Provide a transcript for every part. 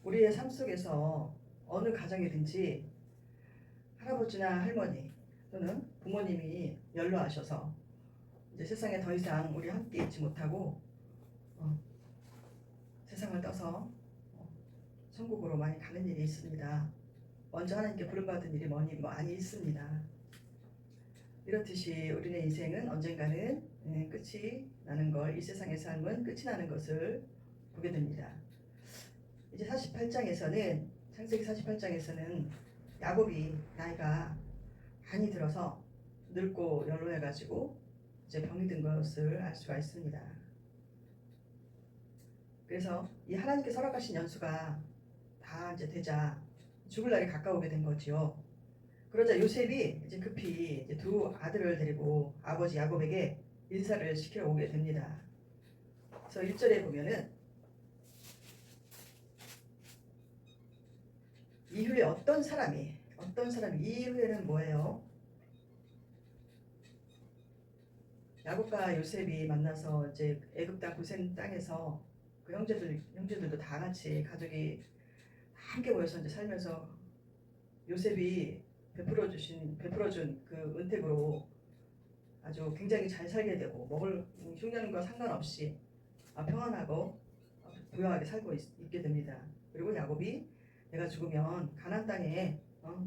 우리의 삶 속에서 어느 가정이든지 할아버지나 할머니 또는 부모님이 연로하셔서 이제 세상에 더 이상 우리 함께 있지 못하고 어, 세상을 떠서 천국으로 많이 가는 일이 있습니다. 먼저 하나님께 부름받은 일이 많이 있습니다. 이렇듯이 우리의 인생은 언젠가는 끝이 나는 걸, 이 세상의 삶은 끝이 나는 것을 보게 됩니다. 이제 48장에서는 창세기 48장에서는 야곱이 나이가 많이 들어서 늙고 연로해가지고 이제 병이 든 것을 알 수가 있습니다. 그래서 이 하나님께 허락하신 연수가 다 이제 되자 죽을 날이 가까우게 된 거지요. 그러자 요셉이 이제 급히 이제 두 아들을 데리고 아버지 야곱에게 인사를 시키러 오게 됩니다. 그래서 1절에 보면은 이후에 어떤 사람이 이후에는 뭐예요? 야곱과 요셉이 만나서 이제 애굽 땅 고센 땅에서 그 형제들도 다 같이 가족이 함께 모여서 이제 살면서 요셉이 베풀어준 그 은택으로 아주 굉장히 잘 살게 되고 먹을 흉년과 상관없이 평안하고 부유하게 살고 있게 됩니다. 그리고 야곱이 내가 죽으면 가나안 땅에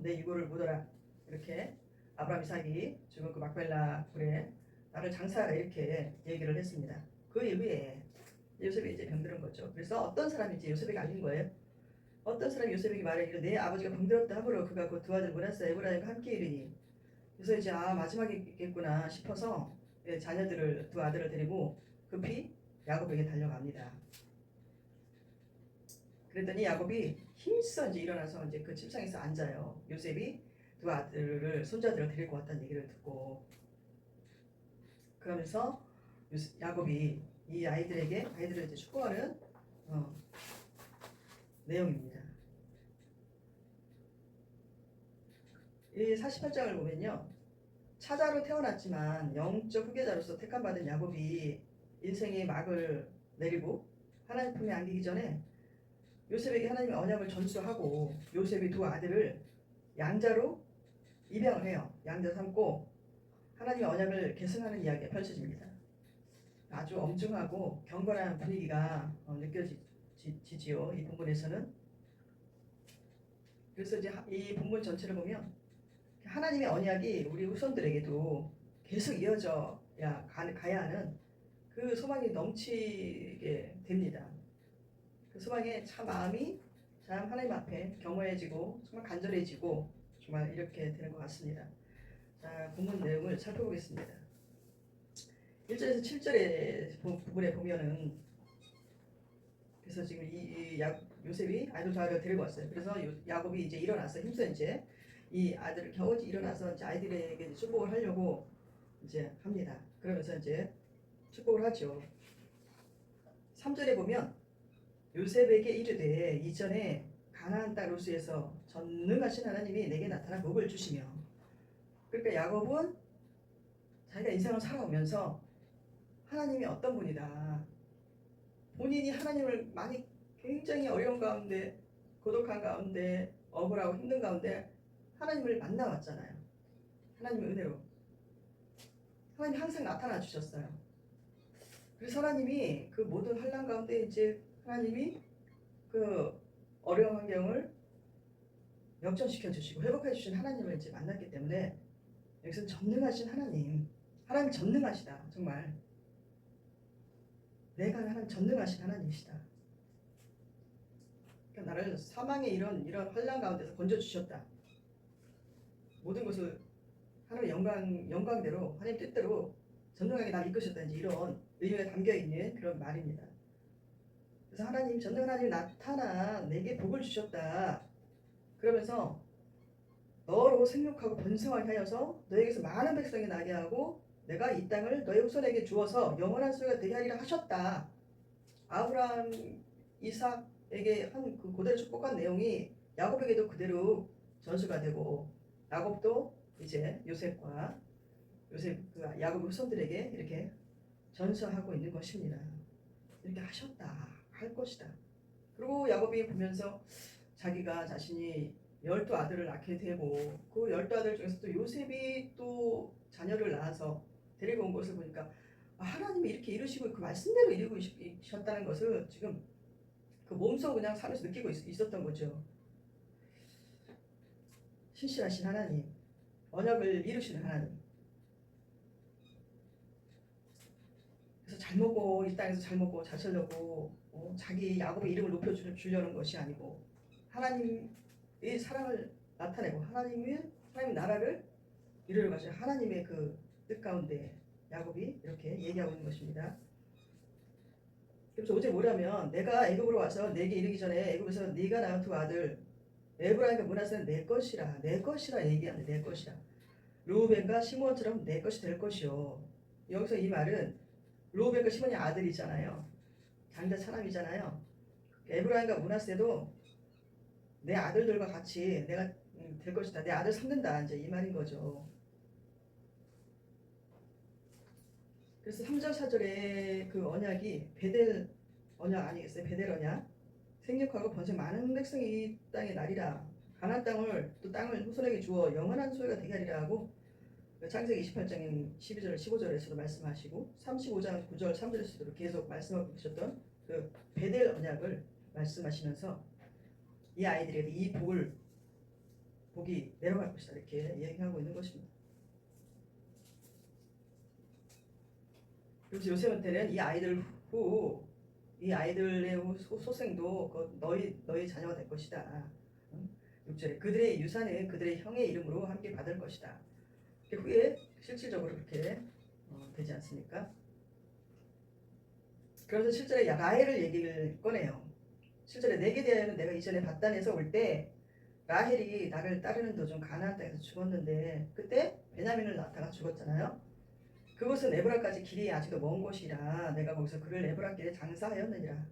내 유고를 묻어라 이렇게 아브라함 이삭이 죽은 그 막벨라 굴에 나를 장사하라 이렇게 얘기를 했습니다. 그 이후에 요셉이 이제 병들은 거죠. 그래서 어떤 사람인지 요셉에게 알린 거예요. 어떤 사람이 요셉에게 말하기를 내 아버지가 병들었다 하므로 그가 그 두 아들 문하세 에브라임과 함께 이르니 그래서 이제 마지막이겠구나 싶어서 자녀들을 두 아들을 데리고 급히 야곱에게 달려갑니다. 그랬더니 야곱이 힘써 이제 일어나서 이제 그 침상에서 앉아요. 요셉이 두 아들을 손자들을 데리고 왔다는 얘기를 듣고 그러면서 야곱이 이 아이들을 이제 축복하는 내용입니다. 이 48장을 보면요. 차자로 태어났지만 영적 후계자로서 택함받은 야곱이 인생의 막을 내리고 하나님 품에 안기기 전에 요셉에게 하나님의 언약을 전수하고 요셉이 두 아들을 양자로 입양을 해요. 양자 삼고 하나님의 언약을 계승하는 이야기가 펼쳐집니다. 아주 엄중하고 경건한 분위기가 느껴지지요. 이 본문에서는. 그래서 이제 이 본문 전체를 보면 하나님의 언약이 우리 후손들에게도 계속 이어져야 가야 하는 그 소망이 넘치게 됩니다. 그 소망에 참 마음이 참 하나님 앞에 겸허해지고 정말 간절해지고 정말 이렇게 되는 것 같습니다. 자, 본문 내용을 살펴보겠습니다. 1절에서 7절의 부분에 보면은 그래서 지금 요셉이 아이들 두 아들을 데리고 왔어요. 그래서 야곱이 이제 일어나서 힘써 이제 이 아들을 겨우 일어나서 이제 아이들에게 축복을 하려고 이제 합니다. 그러면서 이제 축복을 하죠. 3절에 보면 요셉에게 이르되 이전에 가나안 땅 루스에서 전능하신 하나님이 내게 나타나 복을 주시며 그러니까 야곱은 자기가 인생을 살아오면서 하나님이 어떤 분이다. 본인이 하나님을 많이 굉장히 어려운 가운데 고독한 가운데 억울하고 힘든 가운데 하나님을 만나왔잖아요. 하나님의 은혜로. 하나님 항상 나타나 주셨어요. 그래서 하나님이 그 모든 환난 가운데 이제 하나님이 그 어려운 환경을 역전시켜 주시고 회복해 주신 하나님을 이제 만났기 때문에 여기서 전능하신 하나님 전능하시다. 정말 내가 하나님 전능하신 하나님이시다. 그러니까 나를 사망의 이런 환난 가운데서 건져 주셨다. 모든 것을 하나님의 영광대로 하나님 뜻대로 전능하게 나를 이끄셨다든지 이런 의미가 담겨 있는 그런 말입니다. 그래서 전능 하나님 나타나 내게 복을 주셨다. 그러면서 너로 생육하고 번성하게 하여서 너에게서 많은 백성이 나게 하고 내가 이 땅을 너의 후손에게 주어서 영원한 소유가 되게 하리라 하셨다. 아브라함, 이삭에게 한 그 그대로 축복한 내용이 야곱에게도 그대로 전수가 되고 야곱도 이제 요셉 그 야곱 후손들에게 이렇게 전수하고 있는 것입니다. 이렇게 하셨다. 할 것이다. 그리고 야곱이 보면서 자기가 자신이 12아들을 낳게 되고 그 12아들 중에서 또 요셉이 또 자녀를 낳아서 데리고 온 것을 보니까 하나님이 이렇게 이루시고 그 말씀대로 이루셨다는 것을 지금 그 몸소 그냥 살면서 느끼고 있었던 거죠. 신실하신 하나님, 언약을 이루시는 하나님. 그래서 잘 먹고 이 땅에서 잘 먹고 잘 살려고 자기 야곱의 이름을 높여주려는 것이 아니고 하나님의 사랑을 나타내고 하나님 나라를 이루어가지고 하나님의 그 뜻 가운데 야곱이 이렇게 얘기하고 있는 것입니다. 그래서 어제 뭐라면 내가 애굽으로 와서 내게 이르기 전에 애굽에서 네가 낳은 두 아들 에브라임과 므낫세는 내 것이라 얘기하는데 내 것이라 르우벤과 시므온처럼 내 것이 될 것이요. 여기서 이 말은 르우벤과 시므온이 아들이잖아요. 장자 사람이잖아요. 에브라임과 므낫세도 내 아들들과 같이 내가 될 것이다. 내 아들 삼는다. 이제 이 말인 거죠. 그래서 3절 4절에 그 언약이 베델 언약 아니겠어요? 베델 언약. 생육하고 번성 많은 백성이 이 땅에 나리라. 가나안 땅을 또 땅을 후손에게 주어 영원한 소유가 되게 하리라 하고 창세기 28장 12절 15절에서도 말씀하시고 35장 9절 3절에서도 계속 말씀하고 계셨던 그 베델 언약을 말씀하시면서 이 아이들에게 이 복이 내려갈 것이다 이렇게 얘기하고 있는 것입니다. 그래서 요셉한테는 이 아이들의 소생도 너희 자녀가 될 것이다. 6절에 그들의 유산은 그들의 형의 이름으로 함께 받을 것이다. 후에 실질적으로 그렇게 되지 않습니까? 그래서 7절에 라헬을 얘기를 꺼내요. 7절에 내게 대하여는 내가 이전에 바단에서 올 때 라헬이 나를 따르는 도중 가나안 땅에서 죽었는데 그때 베냐민을 낳다가 죽었잖아요. 그것은 에브라까지 길이 아직도 먼 곳이라 내가 거기서 그를 에브라길에 장사하였느니라.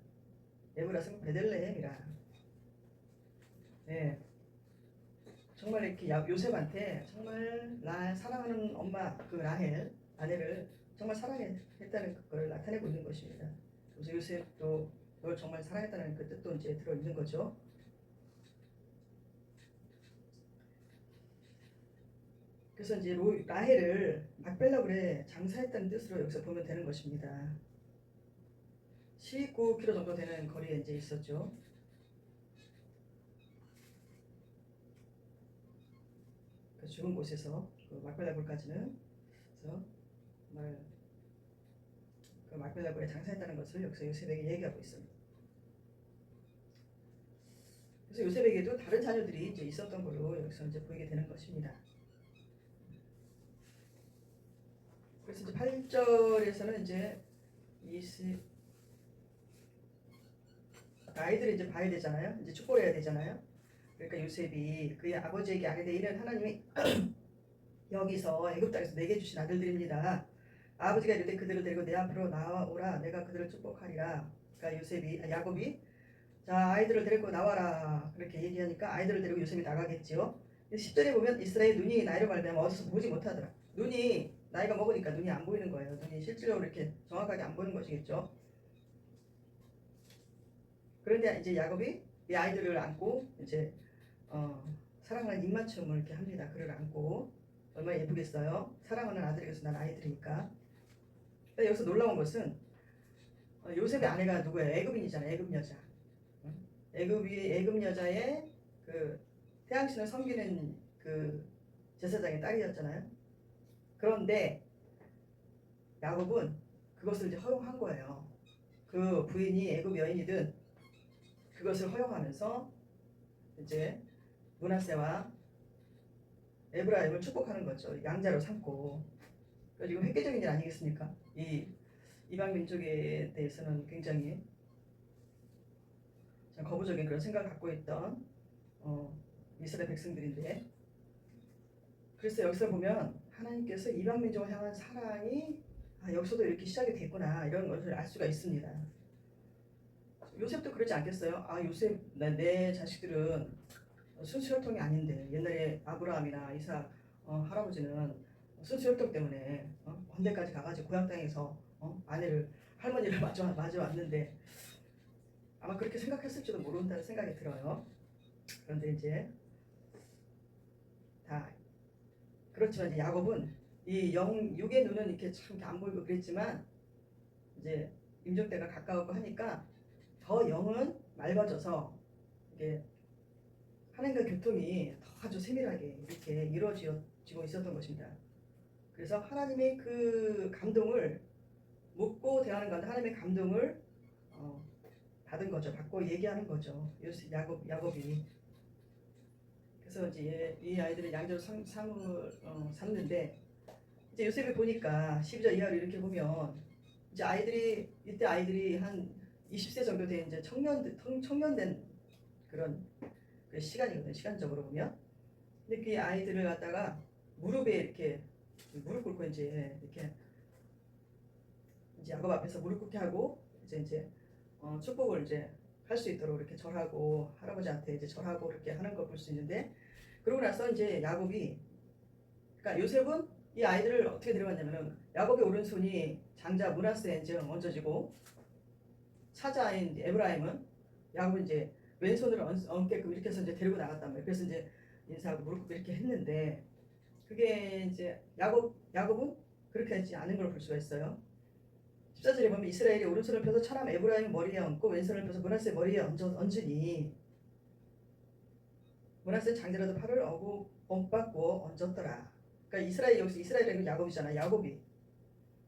에브라는 베들레헴이라. 네. 정말 이렇게 요셉한테 정말 사랑하는 엄마 그 라헬 아내를 정말 사랑했다는 걸 나타내고 있는 것입니다. 그래서 요셉도 널 정말 사랑했다는 그 뜻도 이제 들어 있는 거죠. 그래서 이제 라헬을 막벨라굴에 장사했다는 뜻으로 여기서 보면 되는 것입니다. 19km 정도 되는 거리에 이제 있었죠. 그 죽은 곳에서 그 막벨라굴까지는 그래서 정말 그 막벨라굴에 장사했다는 것을 여기서 요셉에게 얘기하고 있습니다. 그래서 요셉에게도 다른 자녀들이 이제 있었던 걸로 여기서 이제 보이게 되는 것입니다. 그래서 이제 8절에서는 이제 아이들을 이제 봐야 되잖아요. 이제 축복을 해야 되잖아요. 그러니까 요셉이 그의 아버지에게 아뢰되 이는 하나님이 여기서 애굽 땅에서 내게 주신 아들들입니다. 아버지가 이르되 그들을 데리고 내 앞으로 나오라 내가 그들을 축복하리라. 그러니까 야곱이 자 아이들을 데리고 나와라 그렇게 얘기하니까 아이들을 데리고 요셉이 나가겠지요. 10절에 보면 이스라엘 눈이 나이로 말미암아 어디서 보지 못하더라. 눈이 나이가 먹으니까 눈이 안 보이는 거예요. 눈이 실질적으로 이렇게 정확하게 안 보이는 것이겠죠. 그런데 이제 야곱이 이 아이들을 안고 이제 사랑하는 입맞춤을 이렇게 합니다. 그를 안고 얼마나 예쁘겠어요. 사랑하는 아들에게서 난 아이들이니까. 근데 여기서 놀라운 것은 요셉의 아내가 누구예요? 애굽인이잖아요. 애굽 여자. 애굽 여자의 그 태양신을 섬기는 그 제사장의 딸이었잖아요. 그런데 야곱은 그것을 이제 허용한 거예요. 그 부인이 애굽 여인이든 그것을 허용하면서 이제 므낫세와 에브라임을 축복하는 거죠. 양자로 삼고. 그러니까 이거 획기적인 일 아니겠습니까? 이 이방 민족에 대해서는 굉장히 거부적인 그런 생각을 갖고 있던 이스라엘 백성들인데, 그래서 여기서 보면 하나님께서 이방 민족을 향한 사랑이 여기서도 이렇게 시작이 됐구나 이런 것을 알 수가 있습니다. 요셉도 그러지 않겠어요? 요셉 내 자식들은 순수 혈통이 아닌데 옛날에 아브라함이나 이삭 할아버지는 순수 혈통 때문에 건대까지 가가지고 고향 땅에서 할머니를 마주 왔는데 아마 그렇게 생각했을지도 모른다는 생각이 들어요. 그런데 이제 다 그렇지만 이제 야곱은 이 육의 눈은 이렇게 참 안 보이고 그랬지만 이제 임종때가 가까웠고 하니까 더 영은 맑아져서 이게 하나님과 교통이 더 아주 세밀하게 이렇게 이루어지고 있었던 것입니다. 그래서 하나님의 그 감동을 묻고 대하는 가운데 하나님의 감동을 받은 거죠. 받고 얘기하는 거죠. 야곱이. 그래서 이제 이 아이들을 양자로 삼는데 이제 요셉을 보니까 12절 이하로 이렇게 보면 이제 이때 아이들이 한 20세 정도 된 이제 청년된 그런 그 시간이거든요. 시간적으로 보면. 근데 그 아이들을 갖다가 무릎에 이렇게 무릎 꿇고 이제 이렇게 이제 야곱 앞에서 무릎 꿇게 하고 이제 축복을 이제 할 수 있도록 이렇게 절하고 할아버지한테 이제 절하고 이렇게 하는 걸 볼 수 있는데 그러고 나서 이제 야곱이 그러니까 요셉은 이 아이들을 어떻게 데려갔냐면은 야곱의 오른손이 장자 므낫세에 이제 얹어지고 사자인 에브라임은 야곱은 이제 왼손으로 얹게끔 이렇게 해서 이제 데리고 나갔단 말이에요. 그래서 이제 인사하고 무릎 꿇고 이렇게 했는데 그게 이제 야곱은 그렇게 하지 않은 걸 볼 수가 있어요. 14절에 보면 이스라엘이 오른손을 펴서 차람 에브라임 머리에 얹고 왼손을 펴서 므낫세 머리에 얹으니 므낫세 장자라도 팔을 엇받고 얹었더라. 그러니까 여기서 이스라엘은 야곱이잖아. 야곱이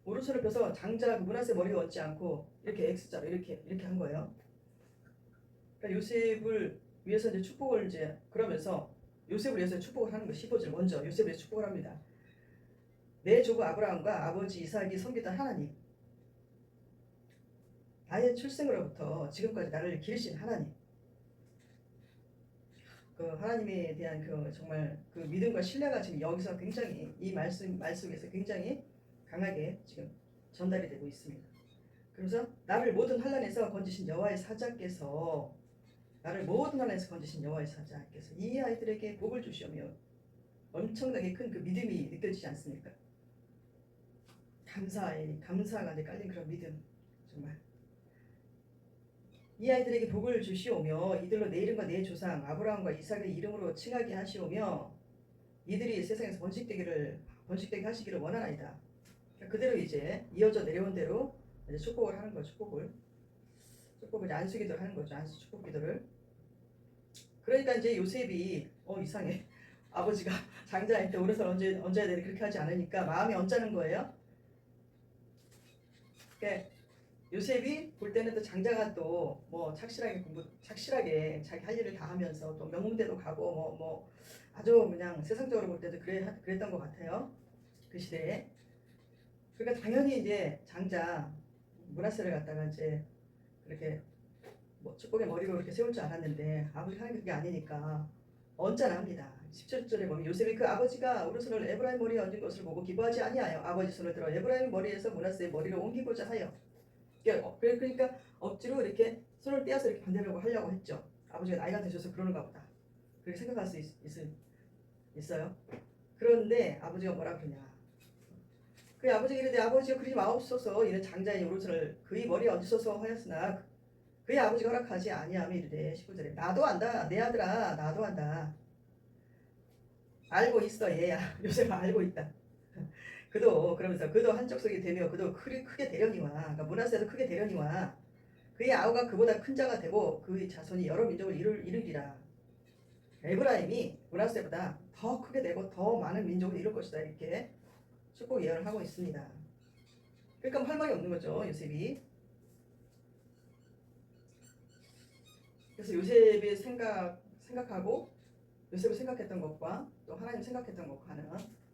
오른손을 펴서 장자 므낫세 머리에 얹지 않고 이렇게 X자로 이렇게 한 거예요. 그러니까 요셉을 위해서 이제 축복을 이제 그러면서 요셉을 위해서 축복을 하는 거 15절 먼저 요셉을 위해서 축복을 합니다. 내 조부 아브라함과 아버지 이삭이 섬기던 하나님, 나의 출생으로부터 지금까지 나를 기르신 하나님, 그 하나님에 대한 그 정말 그 믿음과 신뢰가 지금 여기서 굉장히 이 말 속에서 굉장히 강하게 지금 전달이 되고 있습니다. 그래서 나를 모든 환난에서 건지신 여호와의 사자께서 이 아이들에게 복을 주시오며 엄청나게 큰 그 믿음이 느껴지지 않습니까? 감사가 깔린 그런 믿음 정말. 이 아이들에게 복을 주시오며 이들로 내 이름과 내 조상 아브라함과 이삭의 이름으로 칭하게 하시오며 이들이 세상에서 번식되게 하시기를 원하나이다. 그대로 이제 이어져 내려온 대로 이제 축복을 하는 거죠. 축복을 안수기도를 하는 거죠. 안수 축복 기도를. 그러니까 이제 요셉이 이상해. 아버지가 장자일 때 오른손 얹어야 되는데 그렇게 하지 않으니까 마음이 언짢은 거예요. 그러니까 요셉이 볼 때는 또 장자가 또 뭐 착실하게 자기 할 일을 다 하면서 또 명문대도 가고 뭐 아주 그냥 세상적으로 볼 때도 그랬던 것 같아요. 그 시대에. 그러니까 당연히 이제 장자 므낫세를 갖다가 이제 그렇게 뭐 축복의 머리로 이렇게 세울 줄 알았는데 아버지가 하는 게 그게 아니니까 언짢아합니다. 17절에 보면 요셉이 그 아버지가 오른손을 에브라임 머리에 얹은 것을 보고 기뻐하지 아니하여 아버지 손을 들어 에브라임 머리에서 므낫세의 머리를 옮기고자 하여 그러니까 억지로 이렇게 손을 떼어서 이렇게 반대로 하려고 했죠. 아버지가 나이가 드셔서 그러는가 보다. 그렇게 생각할 수 있어요. 그런데 아버지가 뭐라 그러냐. 그 아버지가 이르되 아버지가 그러지 마옵소서 이는 장자의 오른손을 그의 머리에 얹으소서 하였으나 그의 아버지가 허락하지 아니하며 이르되 19절에 나도 안다 내 아들아 나도 안다. 알고 있어 얘야. 요셉은 알고 있다. 그러면서 그도 한쪽석이 되며 그도 크게 대련이와 그러니까 므낫세도 크게 대련이와 그의 아우가 그보다 큰 자가 되고 그의 자손이 여러 민족을 이루리라. 에브라임이 므낫세보다 더 크게 되고 더 많은 민족을 이룰 것이다. 이렇게 축복 예언을 하고 있습니다. 그러니까 할 말이 없는 거죠. 요셉이. 그래서 요셉이 생각하고 요셉을 생각했던 것과 또 하나님 생각했던 것과는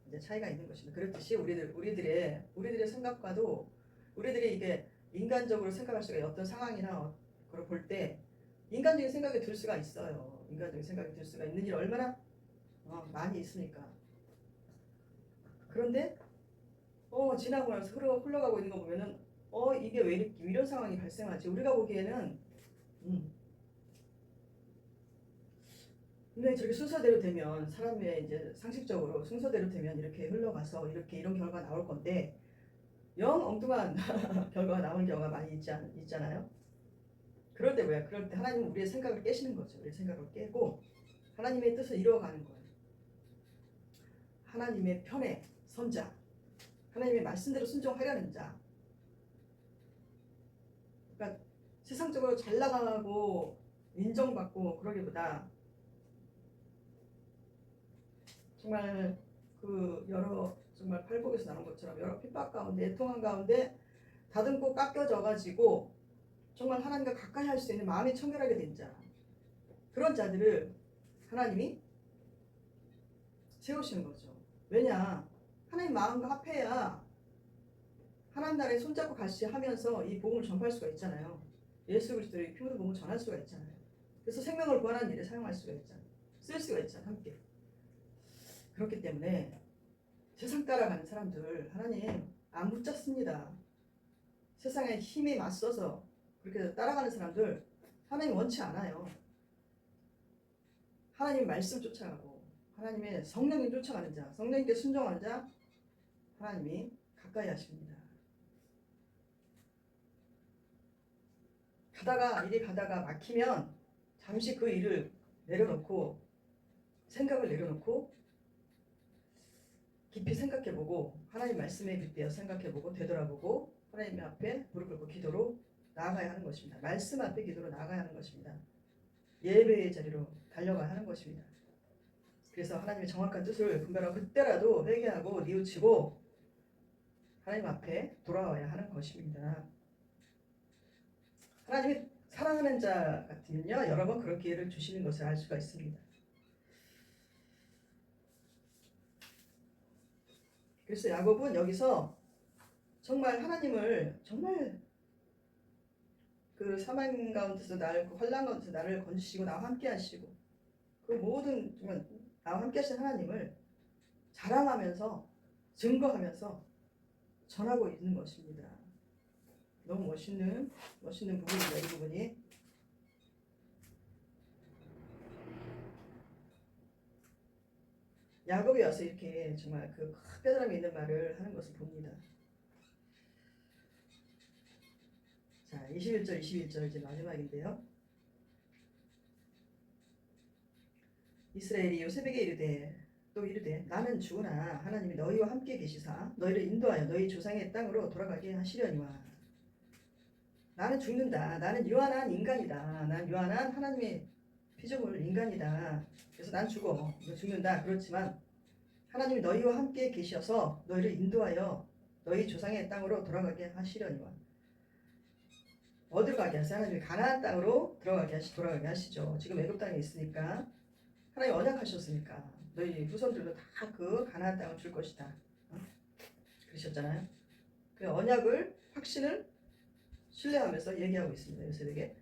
이제 차이가 있는 것입니다. 그렇듯이 우리들의 생각과도 우리들이 이게 인간적으로 생각할 수가 어떤 상황이나 그걸 볼 때 인간적인 생각이 들 수가 있어요. 인간적인 생각이 들 수가 있는 일이 얼마나 많이 있으니까. 그런데 지나고 나서 흘러가고 있는 거 보면은 이게 왜 이렇게 이런 상황이 발생하지? 우리가 보기에는 근데 저렇게 순서대로 되면 사람의 이제 상식적으로 순서대로 되면 이렇게 흘러가서 이런 결과가 나올 건데 영 엉뚱한 결과가 나오는 경우가 많이 있잖아요. 그럴 때 뭐야? 그럴 때 하나님은 우리의 생각을 깨시는 거죠. 우리의 생각을 깨고 하나님의 뜻을 이루어가는 거예요. 하나님의 편에 선 자, 하나님의 말씀대로 순종하려는 자. 그러니까 세상적으로 잘 나가고 인정받고 그러기보다 정말 그 여러 정말 팔복에서 나온 것처럼 여러 핍박 가운데 애통한 가운데 다듬고 깎여져 가지고 정말 하나님과 가까이 할 수 있는 마음이 청결하게 된 자, 그런 자들을 하나님이 세우시는 거죠. 왜냐? 하나님 마음과 합해야 하나님 나라에 손잡고 같이 하면서 이 복음을 전파할 수가 있잖아요. 예수 그리스도의 피로 복음을 전할 수가 있잖아요. 그래서 생명을 구하는 일에 사용할 수가 있잖아요. 쓸 수가 있잖아요. 함께. 그렇기 때문에 세상 따라가는 사람들 하나님 안 붙잡습니다. 세상의 힘에 맞서서 그렇게 따라가는 사람들 하나님 원치 않아요. 하나님 말씀 쫓아가고 하나님의 성령님 쫓아가는 자, 성령님께 순종하는 자 하나님이 가까이 하십니다. 이리 가다가 막히면 잠시 그 일을 내려놓고 생각을 내려놓고 깊이 생각해보고 하나님 말씀에 빗대어 생각해보고 되돌아보고 하나님 앞에 무릎 꿇고 기도로 나아가야 하는 것입니다. 말씀 앞에 기도로 나아가야 하는 것입니다. 예배의 자리로 달려가야 하는 것입니다. 그래서 하나님의 정확한 뜻을 분별하고 그때라도 회개하고 뉘우치고 하나님 앞에 돌아와야 하는 것입니다. 하나님이 사랑하는 자 같으면요 여러 번 그런 기회를 주시는 것을 알 수가 있습니다. 그래서 야곱은 여기서 정말 하나님을 정말 그 사망 가운데서 나를 그 환난 가운데서 나를 건지시고 나와 함께 하시고 그 모든 정말 나와 함께 하신 하나님을 자랑하면서 증거하면서 전하고 있는 것입니다. 너무 멋있는 부분입니다. 이 부분이. 야곱이 와서 이렇게 정말 그 큰 깨달음이 있는 말을 하는 것을 봅니다. 자, 21절, 22절 이제 마지막인데요. 이스라엘이 요셉에게 이르되 나는 주나 하나님이 너희와 함께 계시사 너희를 인도하여 너희 조상의 땅으로 돌아가게 하시려니와. 나는 죽는다. 나는 유한한 인간이다. 난 유한한 하나님의 피조물 인간이다. 그래서 난 죽는다. 그렇지만 하나님이 너희와 함께 계셔서 너희를 인도하여 너희 조상의 땅으로 돌아가게 하시려니와. 어디로 가게 하세요? 하나님이 가나안 땅으로 돌아가게 하시죠. 지금 애굽 땅에 있으니까 하나님 언약하셨으니까 너희 후손들도 다 그 가나안 땅을 줄 것이다. 그러셨잖아요. 그 언약을 확신을 신뢰하면서 얘기하고 있습니다. 요셉에게.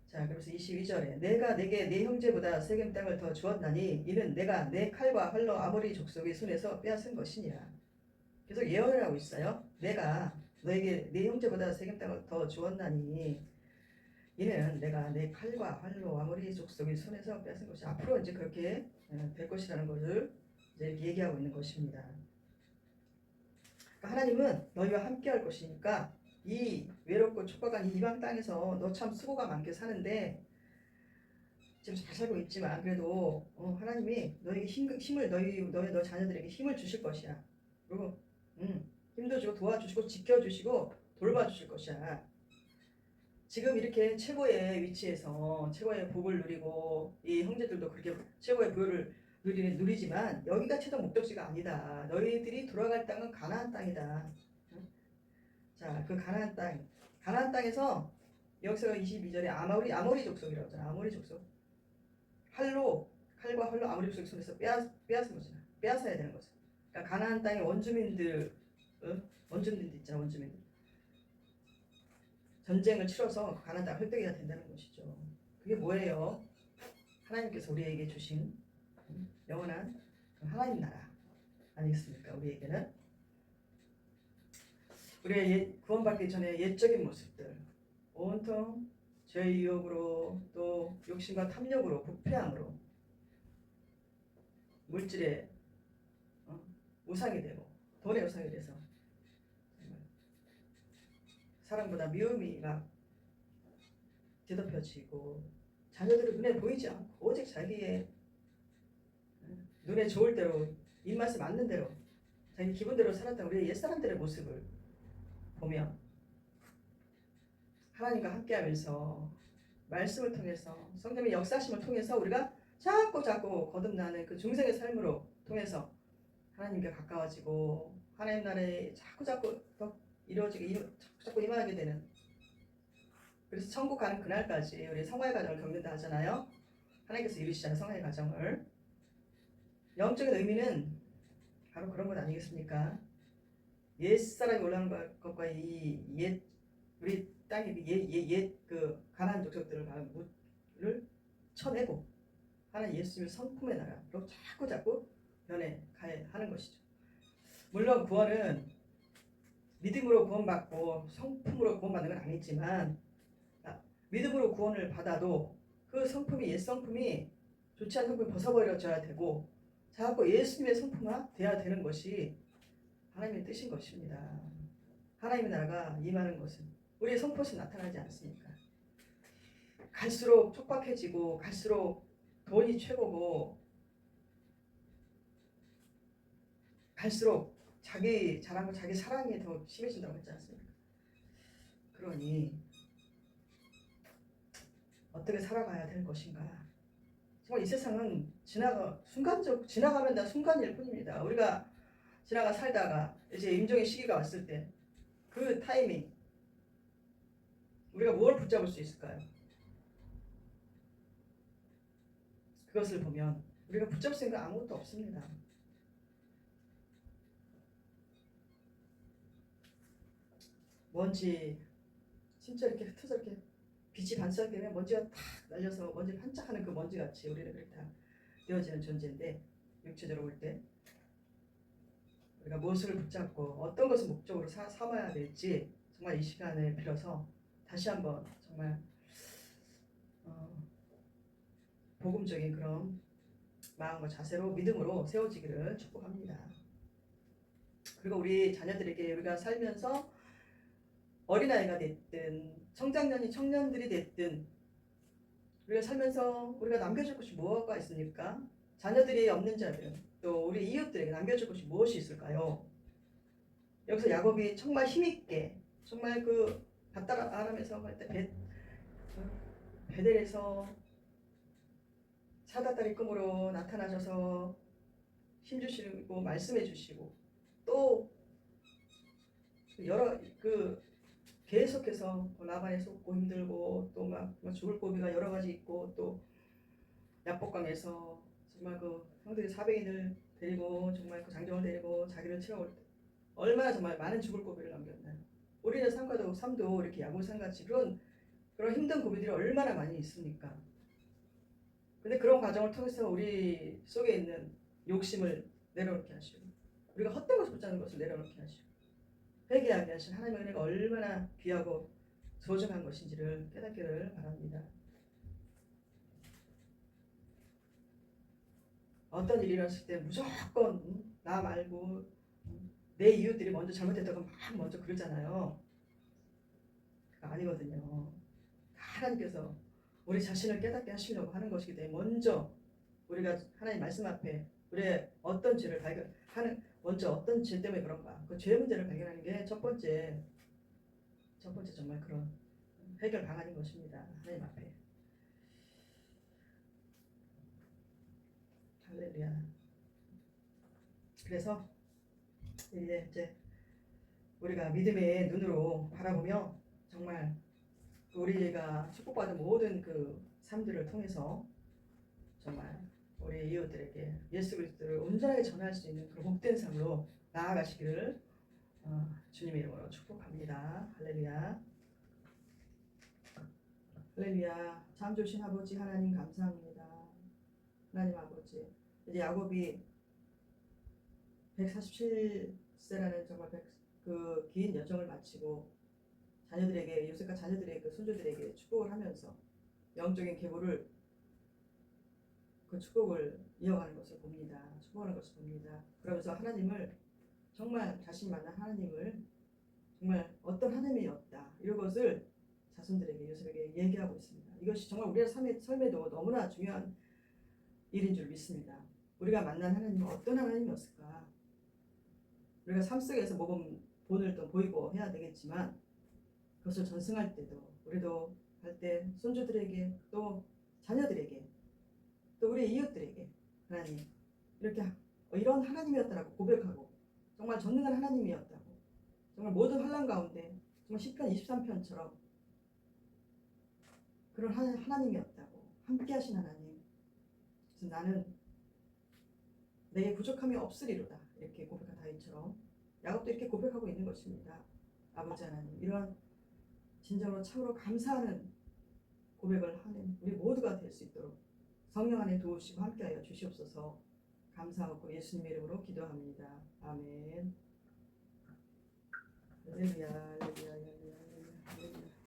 자, 그래서 22절에 내가 내게 네 형제보다 세겜 땅을 더 주었나니 이는 내가 내 칼과 활로 아모리 족속의 손에서 빼앗은 것이니라. 계속 예언을 하고 있어요. 내가 너에게 네 형제보다 세겜 땅을 더 주었나니 이는 내가 내 칼과 활로 아모리 족속의 손에서 빼앗은 것이 앞으로 이제 그렇게 될 것이라는 것을 이제 얘기하고 있는 것입니다. 그러니까 하나님은 너희와 함께 할 것이니까 이 외롭고 촉박한 이 이방 땅에서 너 참 수고가 많게 사는데 지금 잘 살고 있지만 그래도 하나님이 너에게 힘을 너 자녀들에게 힘을 주실 것이야. 그리고 힘도 주고 도와주시고 지켜주시고 돌봐주실 것이야. 지금 이렇게 최고의 위치에서 최고의 복을 누리고 이 형제들도 그렇게 최고의 부를 누리지만 여기가 최종 목적지가 아니다. 너희들이 돌아갈 땅은 가나안 땅이다. 자, 그 가나안 땅에서 여기서 22절에 아모리 족속이라고 하잖아. 아모리 족속. 칼과 활로 아모리 족속 손에서 빼앗은 거잖아. 빼앗아야 되는 거죠. 그러니까 가나안 땅의 원주민들 있잖아. 원주민들. 전쟁을 치러서 가나안 땅 획득이가 된다는 것이죠. 그게 뭐예요? 하나님께서 우리에게 주신 영원한 하나님 나라 아니겠습니까? 우리에게는 우리의 구원받기 전에 옛적인 모습들 온통 죄의 유혹으로 또 욕심과 탐욕으로 부패함으로 물질의 우상이 되고 돈의 우상이 돼서 사랑보다 미움이 막 뒤덮여지고 자녀들은 눈에 보이지 않고 오직 자기의 눈에 좋을 대로 입맛에 맞는 대로 자기 기분대로 살았던 우리의 옛사람들의 모습을 보며 하나님과 함께하면서 말씀을 통해서 성령의 역사심을 통해서 우리가 자꾸 거듭나는 그 중생의 삶으로 통해서 하나님께 가까워지고 하나님 나라에 자꾸 더 이루어지고 자꾸 임하게 되는, 그래서 천국 가는 그날까지 우리 성화의 과정을 겪는다 하잖아요. 하나님께서 이루시잖아요. 성화의 과정을. 영적인 의미는 바로 그런 것 아니겠습니까? 옛사람이 올라오는 것과 이 옛 우리 땅의 옛 가나안 족속들을 쳐내고 하나님 예수님의 성품의 나라로 자꾸 변해가야 하는 것이죠. 물론 구원은 믿음으로 구원받고 성품으로 구원받는 건 아니지만, 믿음으로 구원을 받아도 그 성품이 옛 성품이 좋지 않은 성품이 벗어버려져야 되고 자꾸 예수님의 성품화 돼야 되는 것이 하나님의 뜻인 것입니다. 하나님의 나라가 임하는 것은 우리의 성품에서 나타나지 않습니까? 갈수록 촉박해지고 갈수록 돈이 최고고 갈수록 자기 자랑과 자기 사랑이 더 심해진다고 했지 않습니까? 그러니 어떻게 살아가야 될 것인가? 정말 이 세상은 지나가면 다 순간일 뿐입니다. 우리가 지나가 살다가 이제 임종의 시기가 왔을 때 그 타이밍 우리가 뭘 붙잡을 수 있을까요? 그것을 보면 우리가 붙잡을 수 있는 건 아무것도 없습니다. 먼지 진짜 이렇게 흩어져 이렇게 빛이 반짝이면 먼지가 탁 날려서 먼지 반짝하는 그 먼지같이 우리는 그렇게 다 되어지는 존재인데, 육체적으로 볼 때 우리가 무엇을 붙잡고 어떤 것을 목적으로 삼아야 될지 정말 이 시간을 빌어서 다시 한번 정말 복음적인 그런 마음과 자세로 믿음으로 세워지기를 축복합니다. 그리고 우리 자녀들에게 우리가 살면서 어린아이가 됐든 청장년이 청년들이 됐든 우리가 살면서 우리가 남겨줄 것이 무엇가 있습니까? 자녀들이 없는 자들 또 우리 이웃들에게 남겨줄 것이 무엇이 있을까요? 여기서 야곱이 정말 힘있게 정말 그 밧다람에서 베델에서 사다다리 끔으로 나타나셔서 힘주시고 말씀해 주시고 또 여러 계속해서 라반에 속고 힘들고 또 막 죽을 고비가 여러 가지 있고 또 야복강에서 정말 그 형들이 400인을 데리고 정말 그 장정을 데리고 자기를 채워올 때 얼마나 정말 많은 죽을 고비를 남겼나요? 우리는 삶도 이렇게 야고산같이 그런 힘든 고비들이 얼마나 많이 있습니까? 근데 그런 과정을 통해서 우리 속에 있는 욕심을 내려놓게 하시고 우리가 헛된 것을 붙잡는 것을 내려놓게 하시고 회개하게 하신 하나님의 은혜가 얼마나 귀하고 소중한 것인지를 깨닫기를 바랍니다. 어떤 일이 일어났을 때 무조건 나 말고 내 이웃들이 먼저 잘못했다고 막 먼저 그러잖아요. 아니거든요. 하나님께서 우리 자신을 깨닫게 하시려고 하는 것이기 때문에 먼저 우리가 하나님 말씀 앞에 우리의 어떤 죄를 발견하는, 먼저 어떤 죄 때문에 그런가 그 죄 문제를 발견하는 게 첫 번째 정말 그런 해결 방안인 것입니다. 하나님 앞에. 할렐루야. 그래서 이제 우리가 믿음의 눈으로 바라보며 정말 우리가 축복받은 모든 그 삶들을 통해서 정말 우리 이웃들에게 예수 그리스도를 온전하게 전할 수 있는 그런 복된 삶으로 나아가시기를 주님의 이름으로 축복합니다. 할렐루야. 할렐루야. 참 좋으신 아버지 하나님 감사합니다. 하나님 아버지, 이제 야곱이 147세라는 정말 그 긴 여정을 마치고 자녀들에게, 요셉과 자녀들에게, 그 손주들에게 축복을 하면서 영적인 계보를 그 축복을 이어가는 것을 봅니다. 축복하는 것을 봅니다. 그러면서 하나님을 정말 자신이 만난 하나님을 정말 어떤 하나님이었다 이런 것을 자손들에게 요셉에게 얘기하고 있습니다. 이것이 정말 우리의 삶에도 너무나 중요한 일인 줄 믿습니다. 우리가 만난 하나님은 어떤 하나님이었을까? 우리가 삶 속에서 모범 본을 또 보이고 해야 되겠지만 그것을 전승할 때도 우리도 할 때 손주들에게 또 자녀들에게 또 우리 이웃들에게 하나님 이렇게 이런 하나님이었다라고 고백하고 정말 전능한 하나님이었다고 정말 모든 환난 가운데 정말 시편 23편처럼 그런 하나님이었다고 함께 하신 하나님. 그래서 나는 내게 부족함이 없으리로다 이렇게 고백한 다윗처럼 야곱도 이렇게 고백하고 있는 것입니다. 아버지 하나님 이런 진정으로 참으로 감사하는 고백을 하는 우리 모두가 될 수 있도록 성령 안에 도우시고 함께하여 주시옵소서. 감사하고 예수님 이름으로 기도합니다. 아멘. 할렐루야, 할렐루야.